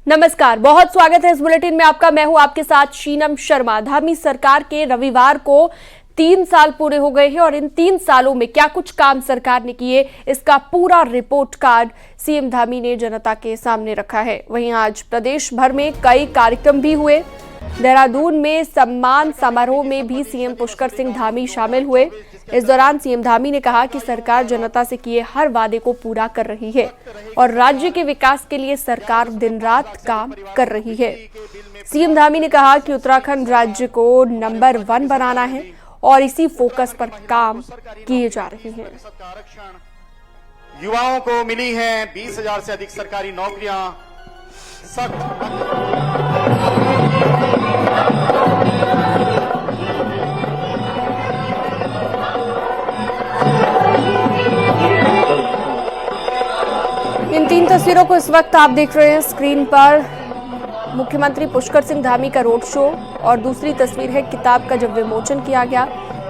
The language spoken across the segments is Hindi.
नमस्कार, बहुत स्वागत है इस बुलेटिन में आपका। मैं हूं आपके साथ शीनम शर्मा। धामी सरकार के रविवार को 3 साल पूरे हो गए हैं और इन 3 सालों में क्या कुछ काम सरकार ने किए, इसका पूरा रिपोर्ट कार्ड सीएम धामी ने जनता के सामने रखा है। वहीं आज प्रदेश भर में कई कार्यक्रम भी हुए। देहरादून में सम्मान समारोह में भी सीएम पुष्कर सिंह धामी शामिल हुए। इस दौरान सीएम धामी ने कहा कि सरकार जनता से किए हर वादे को पूरा कर रही है और राज्य के विकास के लिए सरकार दिन रात काम कर रही है। सीएम धामी ने कहा कि उत्तराखंड राज्य को नंबर 1 बनाना है और इसी फोकस पर काम किए जा रहे हैं। युवाओं को मिली हैं 20,000 से अधिक सरकारी नौकरियां। इन 3 तस्वीरों को इस वक्त आप देख रहे हैं स्क्रीन पर। मुख्यमंत्री पुष्कर सिंह धामी का रोड शो और दूसरी तस्वीर है किताब का जब विमोचन किया गया।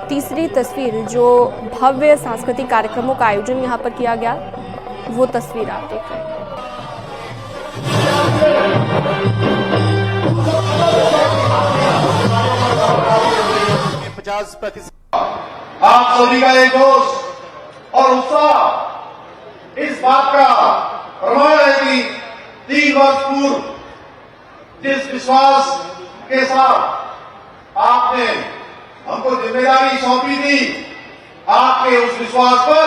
तीसरी तस्वीर जो भव्य सांस्कृतिक कार्यक्रमों का आयोजन यहां पर किया गया, वो तस्वीर आप देख रहे हैं। 50% आप सभी का एक जोश और उत्साह इस बात का प्रमाण है कि 3 वर्ष पूर्व जिस विश्वास के साथ आपने हमको जिम्मेदारी सौंपी थी, आपके उस विश्वास पर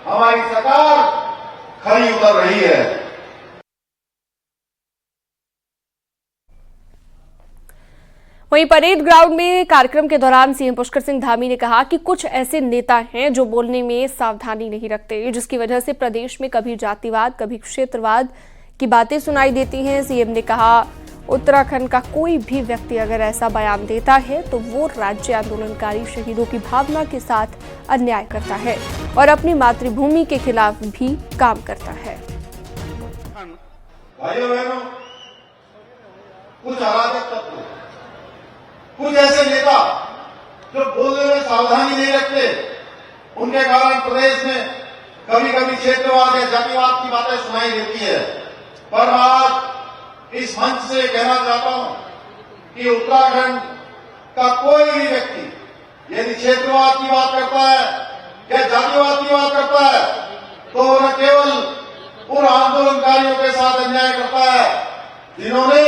हमारी सरकार खरी उतर रही है। वहीं परेड ग्राउंड में कार्यक्रम के दौरान सीएम पुष्कर सिंह धामी ने कहा कि कुछ ऐसे नेता हैं जो बोलने में सावधानी नहीं रखते, जिसकी वजह से प्रदेश में कभी जातिवाद कभी क्षेत्रवाद की बातें सुनाई देती हैं। सीएम ने कहा उत्तराखंड का कोई भी व्यक्ति अगर ऐसा बयान देता है तो वो राज्य आंदोलनकारी शहीदों की भावना के साथ अन्याय करता है और अपनी मातृभूमि के खिलाफ भी काम करता है। भाइयों बहनों, कुछ अराजक तत्व, कुछ ऐसे नेता जो बोलने में सावधानी नहीं रखते, उनके कारण प्रदेश में कभी कभी क्षेत्रवाद या जातिवाद की बातें सुनाई देती है। पर आज इस मंच से कहना चाहता हूं कि उत्तराखंड का कोई भी व्यक्ति यदि क्षेत्रवाद की बात करता है या जातिवाद की बात करता है तो न केवल उन आंदोलनकारियों के साथ अन्याय करता है जिन्होंने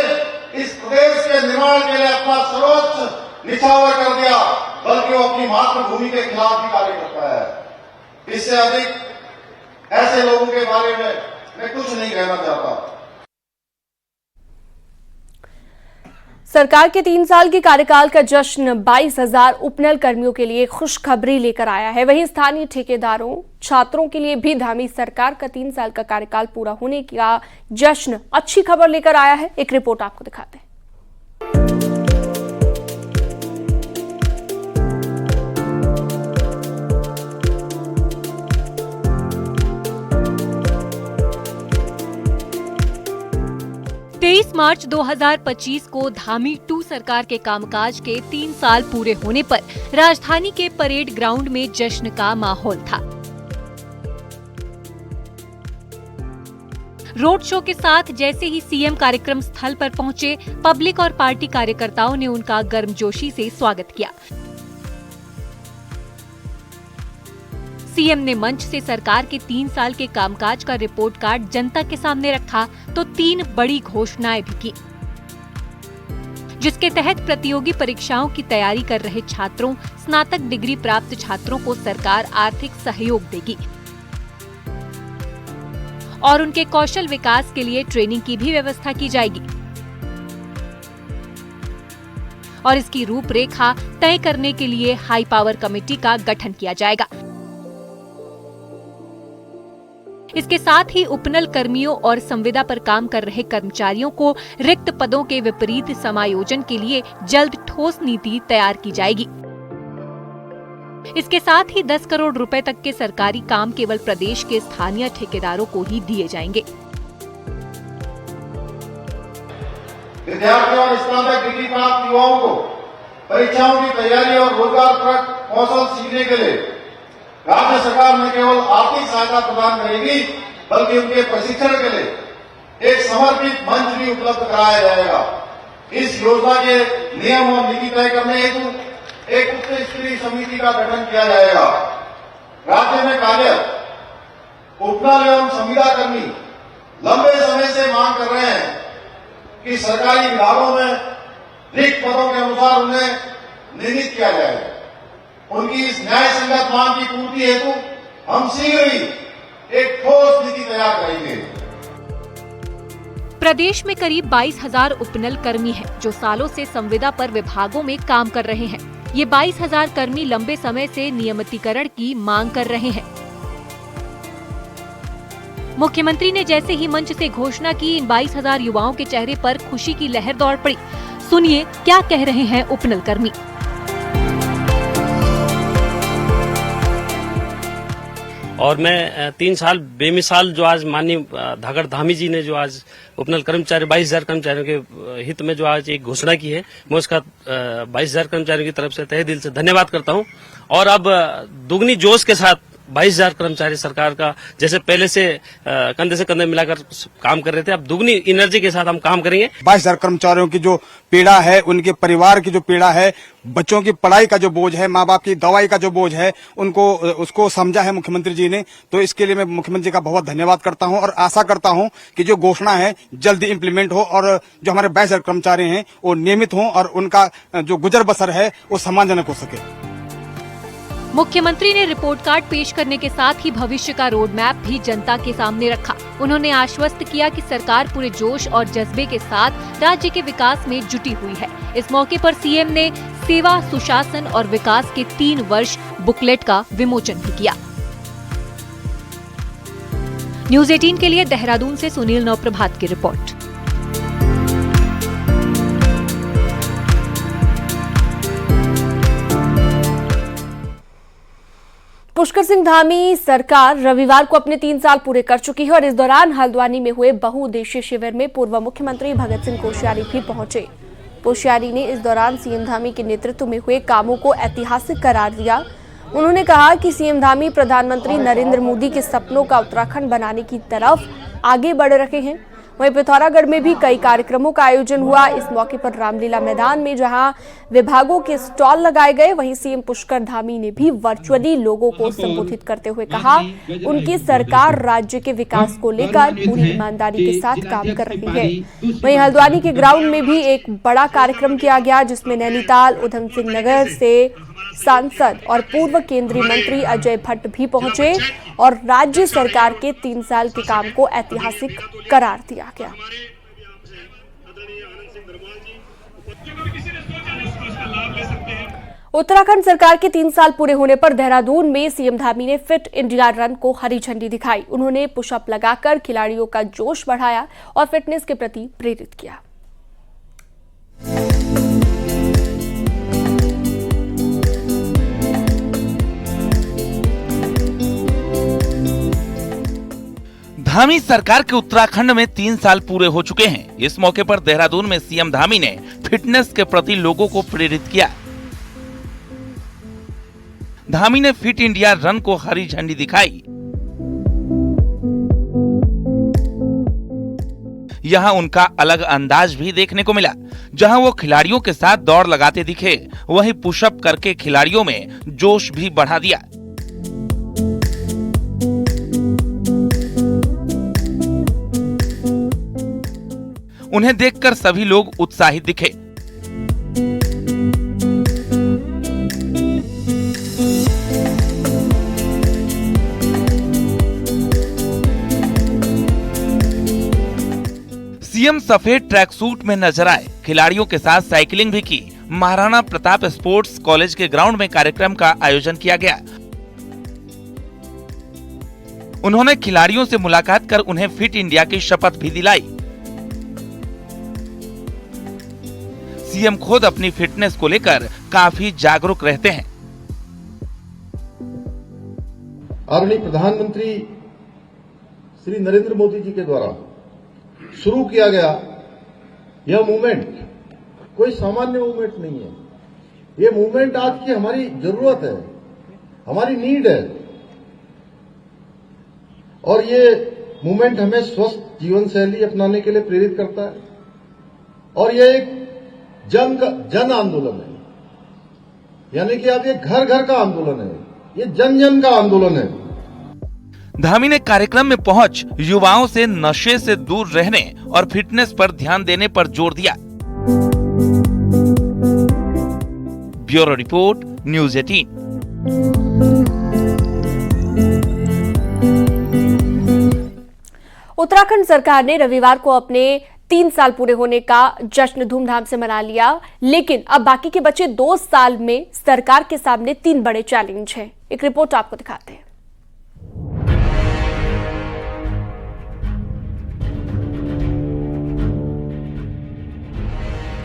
इस प्रदेश के निर्माण के लिए अपना सर्वोच्च निछावर कर दिया, बल्कि वो अपनी मातृभूमि के खिलाफ भी कार्य करता है। इससे अधिक ऐसे लोगों के बारे में मैं कुछ नहीं कहना चाहता। सरकार के 3 साल के कार्यकाल का जश्न 22,000 उपनल कर्मियों के लिए खुशखबरी लेकर आया है। वहीं स्थानीय ठेकेदारों, छात्रों के लिए भी धामी सरकार का 3 साल का कार्यकाल पूरा होने का जश्न अच्छी खबर लेकर आया है। एक रिपोर्ट आपको दिखाते हैं। 23 मार्च 2025 को धामी 2 सरकार के कामकाज के 3 साल पूरे होने पर राजधानी के परेड ग्राउंड में जश्न का माहौल था। रोड शो के साथ जैसे ही सीएम कार्यक्रम स्थल पर पहुंचे, पब्लिक और पार्टी कार्यकर्ताओं ने उनका गर्मजोशी से स्वागत किया। सीएम ने मंच से सरकार के 3 साल के कामकाज का रिपोर्ट कार्ड जनता के सामने रखा तो 3 बड़ी घोषणाएं भी की, जिसके तहत प्रतियोगी परीक्षाओं की तैयारी कर रहे छात्रों, स्नातक डिग्री प्राप्त छात्रों को सरकार आर्थिक सहयोग देगी और उनके कौशल विकास के लिए ट्रेनिंग की भी व्यवस्था की जाएगी और इसकी रूपरेखा तय करने के लिए हाई पावर कमेटी का गठन किया जाएगा। इसके साथ ही उपनल कर्मियों और संविदा पर काम कर रहे कर्मचारियों को रिक्त पदों के विपरीत समायोजन के लिए जल्द ठोस नीति तैयार की जाएगी। इसके साथ ही 10 करोड़ रुपए तक के सरकारी काम केवल प्रदेश के स्थानीय ठेकेदारों को ही दिए जाएंगे। विद्यार्थियों और स्नातक डिग्री प्राप्त युवाओं को परीक्षाओं की तैयारी और रोजगार कौशल सीखने के लिए राज्य सरकार न केवल आर्थिक सहायता प्रदान करेगी, बल्कि उनके प्रशिक्षण के लिए एक समर्पित मंच भी उपलब्ध कराया जाएगा। इस योजना के नियम और नीति तय करने हेतु एक उच्च स्तरीय समिति का गठन किया जाएगा। राज्य में कार्यरत उपनल एवं संविदा कर्मी लंबे समय से मांग कर रहे हैं कि सरकारी विभागों में रिक्त पदों के अनुसार उन्हें नियमित किया जाए। उनकी इस न्याय संगत मांग की पूर्ति हेतु हम शीघ्र ही एक ठोस नीति तैयार करेंगे। प्रदेश में करीब 22,000 उपनल कर्मी हैं, जो सालों से संविदा पर विभागों में काम कर रहे हैं। ये 22,000 कर्मी लंबे समय से नियमितीकरण की मांग कर रहे हैं। मुख्यमंत्री ने जैसे ही मंच से घोषणा की, इन 22,000 युवाओं के चेहरे पर खुशी की लहर दौड़ पड़ी। सुनिए क्या कह रहे हैं उपनल कर्मी। और मैं 3 साल बेमिसाल जो आज माननीय धाकड़ धामी जी ने जो आज उपनल कर्मचारी 22,000 कर्मचारियों के हित में जो आज एक घोषणा की है, मैं उसका 22,000 कर्मचारियों की तरफ से तहे दिल से धन्यवाद करता हूं। और अब दुगनी जोश के साथ 22,000 कर्मचारी सरकार का जैसे पहले से कंधे से कंधे मिलाकर काम कर रहे थे, अब दुगनी एनर्जी के साथ हम काम करेंगे। 22,000 कर्मचारियों की जो पीड़ा है, उनके परिवार की जो पीड़ा है, बच्चों की पढ़ाई का जो बोझ है, माँ बाप की दवाई का जो बोझ है, उसको समझा है मुख्यमंत्री जी ने। तो इसके लिए मैं मुख्यमंत्री का बहुत धन्यवाद करता हूं और आशा करता हूं कि जो घोषणा है जल्दी इम्प्लीमेंट हो और जो हमारे 22,000 कर्मचारी हैं वो नियमित हों और उनका जो गुजर बसर है वो सम्मानजनक हो सके। मुख्यमंत्री ने रिपोर्ट कार्ड पेश करने के साथ ही भविष्य का रोड मैप भी जनता के सामने रखा। उन्होंने आश्वस्त किया कि सरकार पूरे जोश और जज्बे के साथ राज्य के विकास में जुटी हुई है। इस मौके पर सीएम ने सेवा, सुशासन और विकास के 3 वर्ष बुकलेट का विमोचन भी किया। न्यूज़ 18 के लिए देहरादून से सुनील नवप्रभात की रिपोर्ट। पुष्कर सिंह धामी सरकार रविवार को अपने 3 साल पूरे कर चुकी है और इस दौरान हल्द्वानी में हुए बहुउद्देशीय शिविर में पूर्व मुख्यमंत्री भगत सिंह कोश्यारी भी पहुंचे। कोश्यारी ने इस दौरान सीएम धामी के नेतृत्व में हुए कामों को ऐतिहासिक करार दिया। उन्होंने कहा कि सीएम धामी प्रधानमंत्री नरेंद्र मोदी के सपनों का उत्तराखंड बनाने की तरफ आगे बढ़ रहे हैं। वहीं पिथौरागढ़ में भी कई कार्यक्रमों का आयोजन हुआ। इस मौके पर रामलीला मैदान में जहां विभागों के स्टॉल लगाए गए, वहीं सीएम पुष्कर धामी ने भी वर्चुअली लोगों को संबोधित करते हुए कहा उनकी सरकार राज्य के विकास को लेकर पूरी ईमानदारी के साथ काम कर रही है। वहीं हल्द्वानी के ग्राउंड में भी एक बड़ा कार्यक्रम किया गया, जिसमें नैनीताल, उधम सिंह नगर से सांसद और पूर्व केंद्रीय मंत्री अजय भट्ट भी पहुंचे और राज्य सरकार के 3 साल के काम को ऐतिहासिक करार दिया गया। उत्तराखंड सरकार के 3 साल पूरे होने पर देहरादून में सीएम धामी ने फिट इंडिया रन को हरी झंडी दिखाई। उन्होंने पुशअप लगाकर खिलाड़ियों का जोश बढ़ाया और फिटनेस के प्रति प्रेरित किया। धामी सरकार के उत्तराखंड में 3 साल पूरे हो चुके हैं। इस मौके पर देहरादून में सीएम धामी ने फिटनेस के प्रति लोगों को प्रेरित किया। धामी ने फिट इंडिया रन को हरी झंडी दिखाई। यहां उनका अलग अंदाज भी देखने को मिला, जहां वो खिलाड़ियों के साथ दौड़ लगाते दिखे, वहीं पुशअप करके खिलाड़ियों में जोश भी बढ़ा दिया। उन्हें देखकर सभी लोग उत्साहित दिखे। सीएम सफेद ट्रैक सूट में नजर आए। खिलाड़ियों के साथ साइकिलिंग भी की। महाराणा प्रताप स्पोर्ट्स कॉलेज के ग्राउंड में कार्यक्रम का आयोजन किया गया। उन्होंने खिलाड़ियों से मुलाकात कर उन्हें फिट इंडिया की शपथ भी दिलाई। सीएम खुद अपनी फिटनेस को लेकर काफी जागरूक रहते हैं। आदरणीय प्रधानमंत्री श्री नरेंद्र मोदी जी के द्वारा शुरू किया गया यह मूवमेंट कोई सामान्य मूवमेंट नहीं है। यह मूवमेंट आज की हमारी जरूरत है, हमारी नीड है और ये मूवमेंट हमें स्वस्थ जीवन शैली अपनाने के लिए प्रेरित करता है और यह एक जन आंदोलन है, यानी कि अब ये घर घर का आंदोलन है, ये जन जन का आंदोलन है। धामी ने कार्यक्रम में पहुंच युवाओं से नशे से दूर रहने और फिटनेस पर ध्यान देने पर जोर दिया। Bureau report, news 18। उत्तराखंड सरकार ने रविवार को अपने 3 साल पूरे होने का जश्न धूमधाम से मना लिया, लेकिन अब बाकी के बचे 2 साल में सरकार के सामने 3 बड़े चैलेंज हैं। एक रिपोर्ट आपको दिखाते हैं।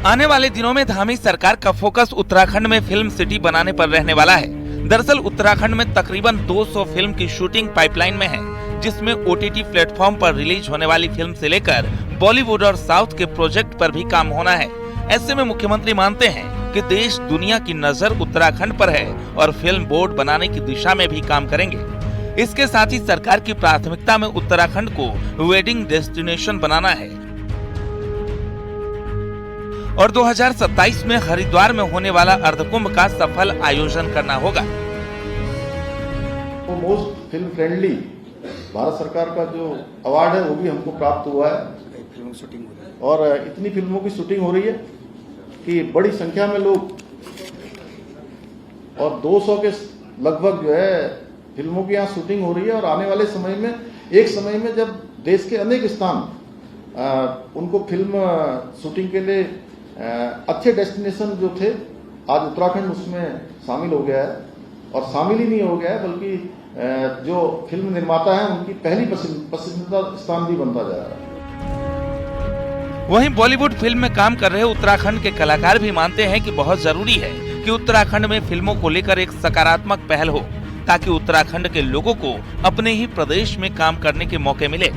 आने वाले दिनों में धामी सरकार का फोकस उत्तराखंड में फिल्म सिटी बनाने पर रहने वाला है। दरअसल उत्तराखंड में तकरीबन 200 फिल्म की शूटिंग पाइपलाइन में है, जिसमें OTT प्लेटफॉर्म पर रिलीज होने वाली फिल्म से लेकर बॉलीवुड और साउथ के प्रोजेक्ट पर भी काम होना है। ऐसे में मुख्यमंत्री मानते हैं कि देश दुनिया की नजर उत्तराखंड पर है और फिल्म बोर्ड बनाने की दिशा में भी काम करेंगे। इसके साथ ही सरकार की प्राथमिकता में उत्तराखंड को वेडिंग डेस्टिनेशन बनाना है और 2027 में हरिद्वार में होने वाला अर्धकुंभ का सफल आयोजन करना होगा। मोस्ट फिल्म फ्रेंडली भारत सरकार का जो अवार्ड है वो भी हमको प्राप्त हुआ है और इतनी फिल्मों की शूटिंग हो रही है कि बड़ी संख्या में लोग और 200 के लगभग जो है फिल्मों की यहाँ शूटिंग हो रही है और आने वाले समय में एक समय में जब देश के अनेक स्थान उनको फिल्म शूटिंग के लिए अच्छे डेस्टिनेशन जो थे, आज उत्तराखंड उसमें शामिल हो गया है और शामिल ही नहीं हो गया है बल्कि जो फिल्म निर्माता है उनकी पहली पसंदीदा स्थान भी बनता जा रहा है। वहीं बॉलीवुड फिल्म में काम कर रहे उत्तराखंड के कलाकार भी मानते हैं कि बहुत जरूरी है कि उत्तराखंड में फिल्मों को लेकर एक सकारात्मक पहल हो, ताकि उत्तराखंड के लोगों को अपने ही प्रदेश में काम करने के मौके मिले।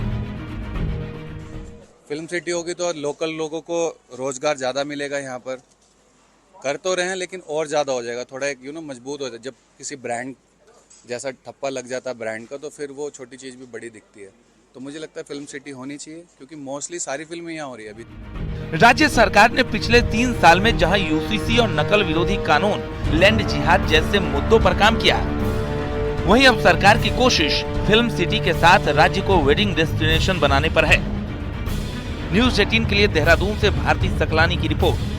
फिल्म सिटी होगी तो लोकल लोगों को रोजगार ज़्यादा मिलेगा। यहाँ पर कर तो रहे हैं लेकिन और ज़्यादा हो जाएगा, थोड़ा एक मजबूत हो जाए। जब किसी ब्रांड जैसा ठप्पा लग जाता है ब्रांड का, तो फिर वो छोटी चीज़ भी बड़ी दिखती है। तो मुझे लगता है फिल्म सिटी होनी चाहिए, क्योंकि मोस्टली सारी फिल्में यहाँ हो रही है अभी। राज्य सरकार ने पिछले 3 साल में जहां UCC और नकल विरोधी कानून, लैंड जिहाद जैसे मुद्दों पर काम किया, वहीं अब सरकार की कोशिश फिल्म सिटी के साथ राज्य को वेडिंग डेस्टिनेशन बनाने पर है। न्यूज़ 18 के लिए देहरादून से भारती सकलानी की रिपोर्ट।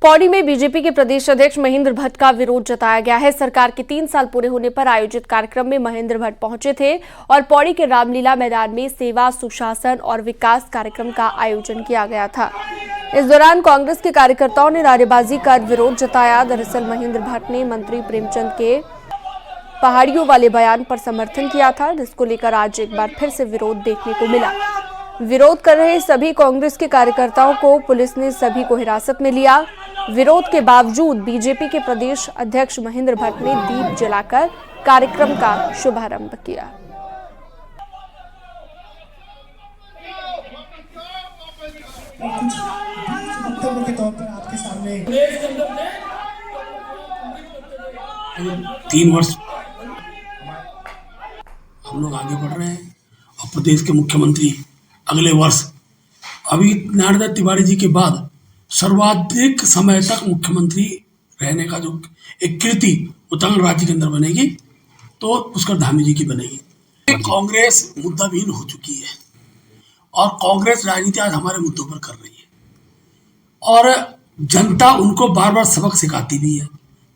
पौड़ी में बीजेपी के प्रदेश अध्यक्ष महेंद्र भट्ट का विरोध जताया गया है। सरकार के 3 साल पूरे होने पर आयोजित कार्यक्रम में महेंद्र भट्ट पहुंचे थे और पौड़ी के रामलीला मैदान में सेवा, सुशासन और विकास कार्यक्रम का आयोजन किया गया था। इस दौरान कांग्रेस के कार्यकर्ताओं ने नारेबाजी कर विरोध जताया। दरअसल महेंद्र भट्ट ने मंत्री प्रेमचंद के पहाड़ियों वाले बयान पर समर्थन किया था, जिसको लेकर आज एक बार फिर से विरोध देखने को मिला। विरोध कर रहे सभी कांग्रेस के कार्यकर्ताओं को पुलिस ने सभी को हिरासत में लिया। विरोध के बावजूद बीजेपी के प्रदेश अध्यक्ष महेंद्र भट्ट ने दीप जलाकर कार्यक्रम का शुभारंभ किया। के तौर पर आपके सामने 3 वर्ष हम लोग आगे बढ़ रहे हैं और प्रदेश के मुख्यमंत्री अगले वर्ष अभी नारायण तिवारी जी के बाद सर्वाधिक समय तक मुख्यमंत्री रहने का जो एक कृति उत्तराखंड राज्य के अंदर बनेगी तो पुष्कर धामी जी की बनेगी। कांग्रेस मुद्दाविहीन हो चुकी है और कांग्रेस राजनीति आज हमारे मुद्दों पर कर रही है और जनता उनको बार बार सबक सिखाती भी है।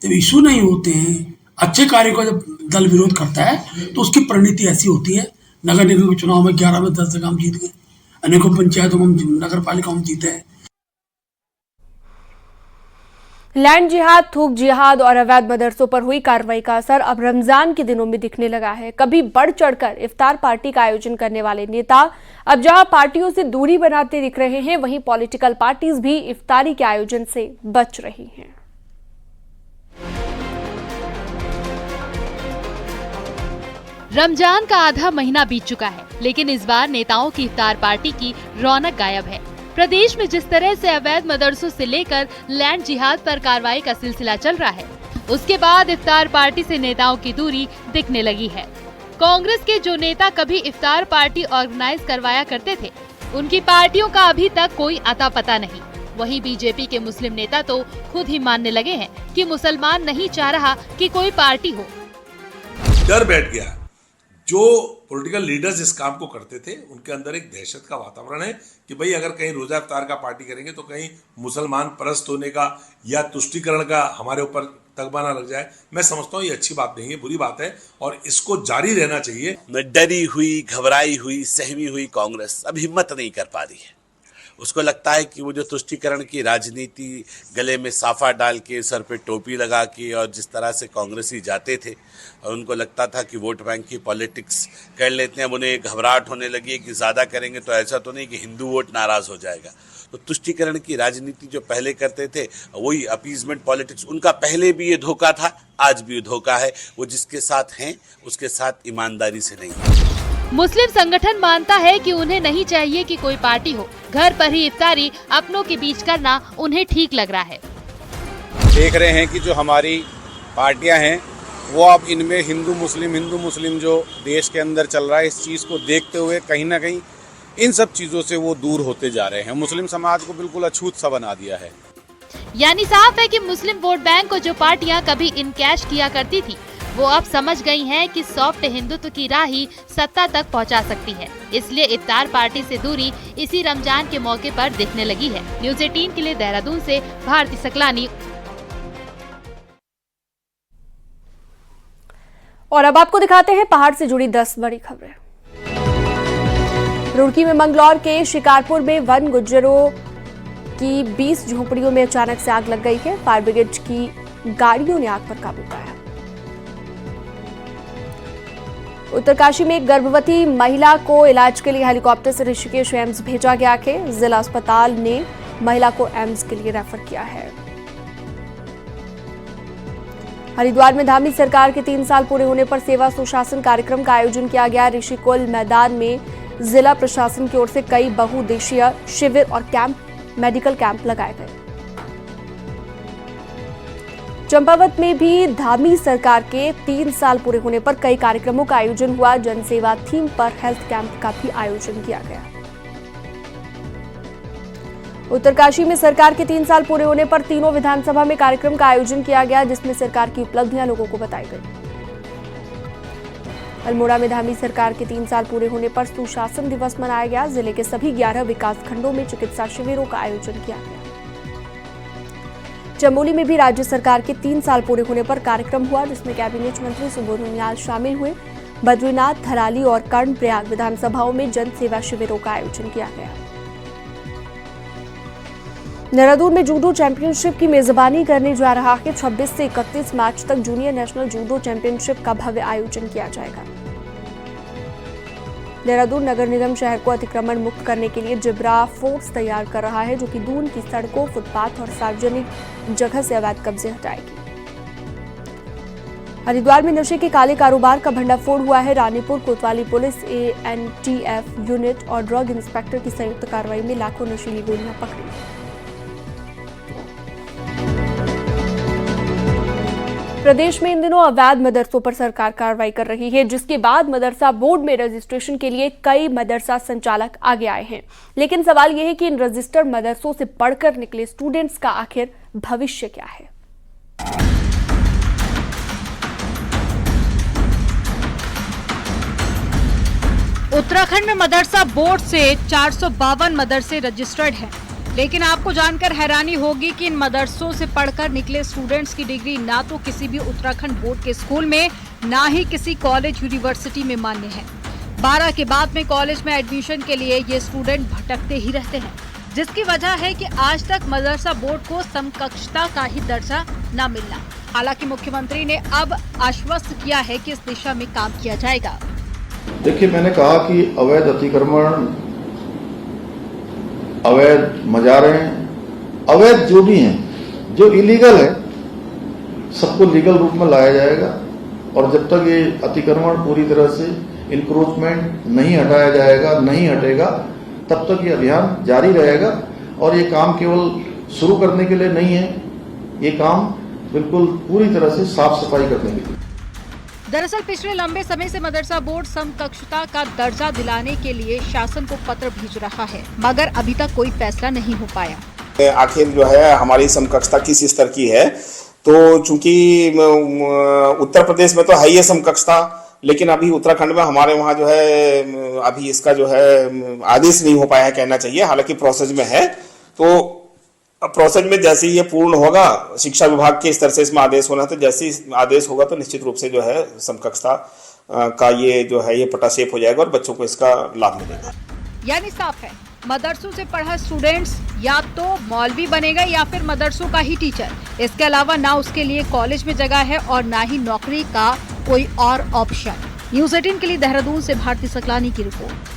जब इशू नहीं होते हैं, अच्छे कार्य को जब दल विरोध करता है तो उसकी परिणति ऐसी होती है। नगर निगम के चुनाव में 11 में 10 जगह हम जीत गए, अनेकों पंचायतों में नगर पालिका हम जीते हैं। लैंड जिहाद, थूक जिहाद और अवैध मदरसों पर हुई कार्रवाई का असर अब रमजान के दिनों में दिखने लगा है। कभी बढ़ चढ़कर इफ्तार पार्टी का आयोजन करने वाले नेता अब जहां पार्टियों से दूरी बनाते दिख रहे हैं, वहीं पॉलिटिकल पार्टीज भी इफ्तारी के आयोजन से बच रही हैं। रमजान का आधा महीना बीत चुका है, लेकिन इस बार नेताओं की इफ्तार पार्टी की रौनक गायब है। प्रदेश में जिस तरह से अवैध मदरसों से लेकर लैंड जिहाद पर कार्रवाई का सिलसिला चल रहा है, उसके बाद इफ्तार पार्टी से नेताओं की दूरी दिखने लगी है। कांग्रेस के जो नेता कभी इफ्तार पार्टी ऑर्गेनाइज करवाया करते थे, उनकी पार्टियों का अभी तक कोई अता पता नहीं। वहीं बीजेपी के मुस्लिम नेता तो खुद ही मानने लगे हैं कि मुसलमान नहीं चाह रहा कि कोई पार्टी हो। डर बैठ गया। जो पॉलिटिकल लीडर्स इस काम को करते थे, उनके अंदर एक दहशत का वातावरण है कि भाई अगर कहीं रोजा इफ्तार का पार्टी करेंगे तो कहीं मुसलमान परस्त होने का या तुष्टीकरण का हमारे ऊपर तगमा ना लग जाए। मैं समझता हूँ ये अच्छी बात नहीं है, बुरी बात है और इसको जारी रहना चाहिए। डरी हुई, घबराई हुई, सहमी हुई कांग्रेस अब हिम्मत नहीं कर पा रही है। उसको लगता है कि वो जो तुष्टीकरण की राजनीति, गले में साफा डाल के, सर पे टोपी लगा के और जिस तरह से कांग्रेसी जाते थे और उनको लगता था कि वोट बैंक की पॉलिटिक्स कर लेते हैं, अब उन्हें घबराहट होने लगी है कि ज़्यादा करेंगे तो ऐसा तो नहीं कि हिंदू वोट नाराज़ हो जाएगा। तो तुष्टीकरण की राजनीति जो पहले करते थे, वही अपीजमेंट पॉलिटिक्स, उनका पहले भी ये धोखा था, आज भी ये धोखा है। वो जिसके साथ हैं उसके साथ ईमानदारी से नहीं। मुस्लिम संगठन मानता है कि उन्हें नहीं चाहिए कि कोई पार्टी हो, घर पर ही इफ्तारी अपनों के बीच करना उन्हें ठीक लग रहा है। देख रहे हैं कि जो हमारी पार्टियां हैं वो अब इनमें हिंदू मुस्लिम जो देश के अंदर चल रहा है, इस चीज़ को देखते हुए कहीं ना कहीं इन सब चीज़ों से वो दूर होते जा रहे हैं। मुस्लिम समाज को बिल्कुल अछूत सा बना दिया है। यानी साफ है कि मुस्लिम वोट बैंक को जो पार्टियां कभी इनकैश किया करती थी, वो अब समझ गई हैं कि सॉफ्ट हिंदुत्व की राह ही सत्ता तक पहुंचा सकती है। इसलिए इफ्तार पार्टी से दूरी इसी रमजान के मौके पर दिखने लगी है। न्यूज़ 18 के लिए देहरादून से भारती सकलानी। और अब आपको दिखाते हैं पहाड़ से जुड़ी 10 बड़ी खबरें। रुड़की में मंगलौर के शिकारपुर में वन गुज्जरों की 20 झोपड़ियों में अचानक से आग लग गई है। फायर ब्रिगेड की गाड़ियों ने आग पर काबू पाया। उत्तरकाशी में एक गर्भवती महिला को इलाज के लिए हेलीकॉप्टर से ऋषिकेश एम्स भेजा गया है। जिला अस्पताल ने महिला को एम्स के लिए रेफर किया है। हरिद्वार में धामी सरकार के 3 साल पूरे होने पर सेवा सुशासन कार्यक्रम का आयोजन किया गया। ऋषिकुल मैदान में जिला प्रशासन की ओर से कई बहुउद्देशीय शिविर और मेडिकल कैंप लगाए गए। चंपावत में भी धामी सरकार के 3 साल पूरे होने पर कई कार्यक्रमों का आयोजन हुआ। जनसेवा थीम पर हेल्थ कैंप का भी आयोजन किया गया। उत्तरकाशी में सरकार के 3 साल पूरे होने पर तीनों विधानसभा में कार्यक्रम का आयोजन किया गया, जिसमें सरकार की उपलब्धियां लोगों को बताई गई। अल्मोड़ा में धामी सरकार के 3 साल पूरे होने पर सुशासन दिवस मनाया गया। जिले के सभी 11 विकास खंडों में चिकित्सा शिविरों का आयोजन किया गया। चमोली में भी राज्य सरकार के 3 साल पूरे होने पर कार्यक्रम हुआ, जिसमें कैबिनेट मंत्री सुबोध उनियाल शामिल हुए। बद्रीनाथ, थराली और कर्णप्रयाग विधानसभाओं में जन सेवा शिविरों का आयोजन किया गया। देहरादून में जूडो चैंपियनशिप की मेजबानी करने जा रहा है। 26 से 31 मार्च तक जूनियर नेशनल जूडो चैंपियनशिप का भव्य आयोजन किया जाएगा। देहरादून नगर निगम शहर को अतिक्रमण मुक्त करने के लिए जिब्रा फोर्स तैयार कर रहा है, जो कि दून की सड़कों, फुटपाथ और सार्वजनिक जगह से अवैध कब्जे हटाएगी। हरिद्वार में नशे के काले कारोबार का भंडाफोड़ हुआ है। रानीपुर कोतवाली पुलिस, एएनटीएफ यूनिट और ड्रग इंस्पेक्टर की संयुक्त कार्रवाई में लाखों नशीली गोलियां पकड़ी। प्रदेश में इन दिनों अवैध मदरसों पर सरकार कार्रवाई कर रही है, जिसके बाद मदरसा बोर्ड में रजिस्ट्रेशन के लिए कई मदरसा संचालक आगे आए हैं। लेकिन सवाल यह है कि इन रजिस्टर्ड मदरसों से पढ़कर निकले स्टूडेंट्स का आखिर भविष्य क्या है। उत्तराखंड में मदरसा बोर्ड से 452 मदरसे रजिस्टर्ड हैं। लेकिन आपको जानकर हैरानी होगी कि इन मदरसों से पढ़कर निकले स्टूडेंट्स की डिग्री ना तो किसी भी उत्तराखंड बोर्ड के स्कूल में, ना ही किसी कॉलेज यूनिवर्सिटी में मान्य है। 12 के बाद में कॉलेज में एडमिशन के लिए ये स्टूडेंट भटकते ही रहते हैं, जिसकी वजह है कि आज तक मदरसा बोर्ड को समकक्षता का ही दर्जा न मिलना। हालांकि मुख्यमंत्री ने अब आश्वस्त किया है कि इस दिशा में काम किया जाएगा। देखिए, मैंने कहा कि अवैध अतिक्रमण, अवैध मजारें, अवैध जो भी हैं, जो इलीगल है, सबको लीगल रूप में लाया जाएगा। और जब तक ये अतिक्रमण पूरी तरह से इंक्रोचमेंट नहीं हटाया जाएगा, नहीं हटेगा, तब तक ये अभियान जारी रहेगा और ये काम केवल शुरू करने के लिए नहीं है, ये काम बिल्कुल पूरी तरह से साफ सफाई करने के लिए। दरअसल पिछले लंबे समय से मदरसा बोर्ड समकक्षता का दर्जा दिलाने के लिए शासन को पत्र भेज रहा है, मगर अभी तक कोई फैसला नहीं हो पाया। आखिर जो है हमारी समकक्षता किस स्तर की है, तो चूंकि उत्तर प्रदेश में तो है ही समकक्षता, लेकिन अभी उत्तराखंड में हमारे वहाँ जो है अभी इसका जो है आदेश नहीं हो पाया है कहना चाहिए, हालांकि प्रोसेस में है। तो प्रोसेस में जैसे ही ये पूर्ण होगा, शिक्षा विभाग के स्तर से इसमें आदेश होना, तो जैसे ही आदेश होगा तो निश्चित रूप से जो है समकक्षता का ये जो है ये पटाक्षेप हो जाएगा और बच्चों को इसका लाभ मिलेगा। यानी साफ है, मदरसों से पढ़ा स्टूडेंट्स या तो मौलवी बनेगा या फिर मदरसों का ही टीचर। इसके अलावा ना उसके लिए कॉलेज में जगह है और ना ही नौकरी का कोई और ऑप्शन। न्यूज़ 18 के लिए देहरादून से भारती सकलानी की रिपोर्ट।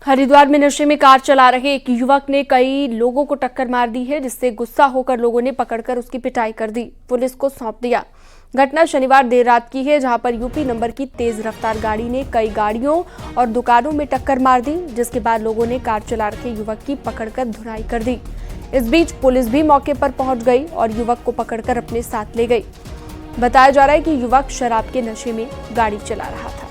हरिद्वार में नशे में कार चला रहे एक युवक ने कई लोगों को टक्कर मार दी है, जिससे गुस्सा होकर लोगों ने पकड़कर उसकी पिटाई कर दी, पुलिस को सौंप दिया। घटना शनिवार देर रात की है, जहां पर यूपी नंबर की तेज रफ्तार गाड़ी ने कई गाड़ियों और दुकानों में टक्कर मार दी, जिसके बाद लोगों ने कार चला रहे युवक की पकड़कर धुनाई कर दी। इस बीच पुलिस भी मौके पर पहुंच गई और युवक को पकड़कर अपने साथ ले गई। बताया जा रहा है कि युवक शराब के नशे में गाड़ी चला रहा था।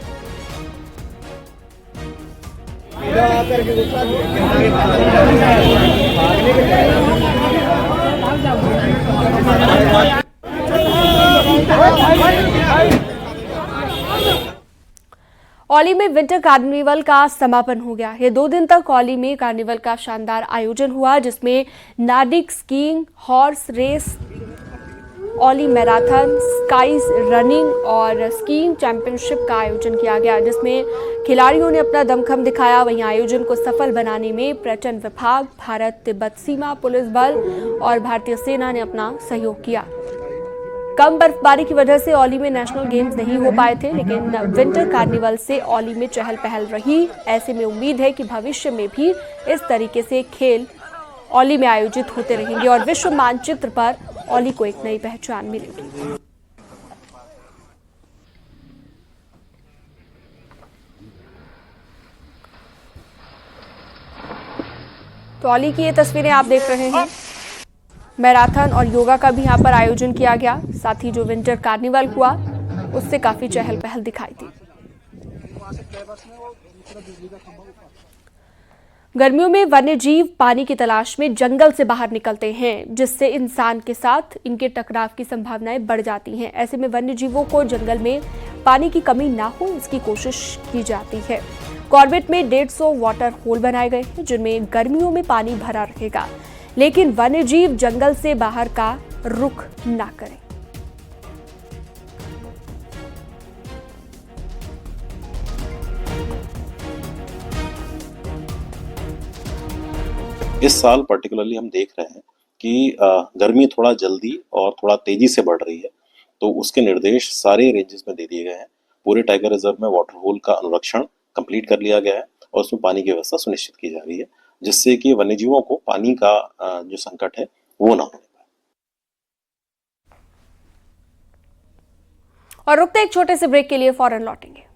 औली में विंटर कार्निवल का समापन हो गया है। 2 दिन तक औली में कार्निवल का शानदार आयोजन हुआ, जिसमें nordic skiing, horse race, Auli marathon, skies running और स्कीइंग चैंपियनशिप का आयोजन किया गया, जिसमें खिलाड़ियों ने अपना दमखम दिखाया। वहीं आयोजन को सफल बनाने में पर्यटन विभाग, भारत तिब्बत सीमा पुलिस बल और भारतीय सेना ने अपना सहयोग किया। कम बर्फबारी की वजह से औली में नेशनल गेम्स नहीं हो पाए थे, लेकिन विंटर कार्निवल से औली में चहल पहल रही। ऐसे में उम्मीद है कि भविष्य में भी इस तरीके से खेल औली में आयोजित होते रहेंगे और विश्व मानचित्र पर औली को एक नई पहचान मिलेगी। तो औली की ये तस्वीरें आप देख रहे हैं। मैराथन और योगा का भी यहाँ पर आयोजन किया गया, साथ ही जो विंटर कार्निवल हुआ उससे काफी चहल पहल दिखाई दी। गर्मियों में वन्यजीव पानी की तलाश में जंगल से बाहर निकलते हैं, जिससे इंसान के साथ इनके टकराव की संभावनाएं बढ़ जाती हैं। ऐसे में वन्यजीवों को जंगल में पानी की कमी ना हो, इसकी कोशिश की जाती है। कॉर्बेट में 150 वाटर होल बनाए गए हैं, जिनमें गर्मियों में पानी भरा रहेगा, लेकिन वन्यजीव जंगल से बाहर का रुख ना करें। इस साल पर्टिकुलरली हम देख रहे हैं कि गर्मी थोड़ा जल्दी और थोड़ा तेजी से बढ़ रही है, तो उसके निर्देश सारे रेंजेस में दे दिए गए हैं। पूरे टाइगर रिजर्व में वाटर होल का अनुरक्षण कंप्लीट कर लिया गया है और उसमें पानी की व्यवस्था सुनिश्चित की जा रही है, जिससे कि वन्यजीवों को पानी का जो संकट है वो ना होने पाए। और रुकते एक छोटे से ब्रेक के लिए, फौरन लौटेंगे।